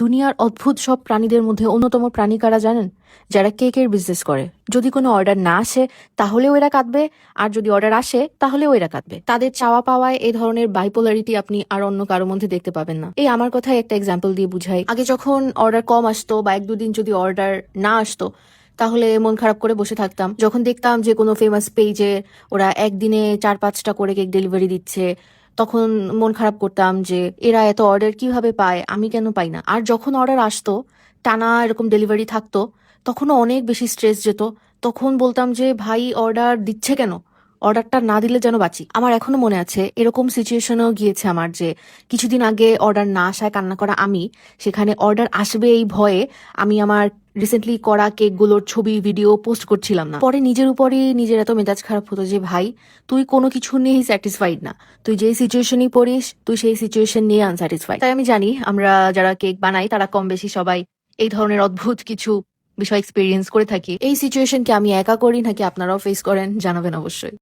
দুনিয়ার অদ্ভুত সব প্রাণীদের মধ্যে অন্যতম প্রাণী কারা জানেন? যারা কেকের বিজনেস করে। যদি কোনো অর্ডার না আসে তাহলেও এরা কাঁদবে, আর যদি অর্ডার আসে তাহলেও এরা কাঁদবে। তাদের চাওয়া পাওয়ায় এই ধরনের বাইপোলারিটি আপনি আর অন্য কারো মধ্যে দেখতে পাবেন না। এই আমার কথায় একটা এক্সাম্পল দিয়ে বুঝাই। আগে যখন অর্ডার কম আসতো বা এক দুদিন যদি অর্ডার না আসতো তাহলে মন খারাপ করে বসে থাকতাম। যখন দেখতাম যে কোনো ফেমাস পেজে ওরা একদিনে 4-5টা করে কেক ডেলিভারি দিচ্ছে, তখন মন খারাপ করতাম যে এরা এত অর্ডার কিভাবে পায়, আমি কেন পাই না। আর যখন অর্ডার আসতো, টানা এরকম ডেলিভারি থাকতো, তখনও অনেক বেশি স্ট্রেস যেত। তখন বলতাম যে ভাই অর্ডার দিচ্ছে কেন, অর্ডারটা না দিলে যেন বাঁচি। আমার এখনো মনে আছে এরকম সিচুয়েশনও গিয়েছে আমার, যে কিছুদিন আগে অর্ডার না আসায় কান্না করা আমি, সেখানে অর্ডার আসবে এই ভয়ে আমি আমার রিসেন্টলি করা কেকগুলোর ছবি ভিডিও পোস্ট করছিলাম না। পরে নিজের উপরই নিজের এত মেজাজ খারাপ হতো যে ভাই তুই কোনো কিছু নিয়েই স্যাটিসফাইড না, তুই যেই সিচুয়েশনই পড়িস তুই সেই সিচুয়েশন নিয়ে আনস্যাটিসফাইড। তাই আমি জানি আমরা যারা কেক বানাই তারা কম বেশি সবাই এই ধরনের অদ্ভুত কিছু বিষয় এক্সপিরিয়েন্স করে থাকি। এই সিচুয়েশনকে আমি একা করি নাকি আপনারাও ফেস করেন জানাবেন অবশ্যই।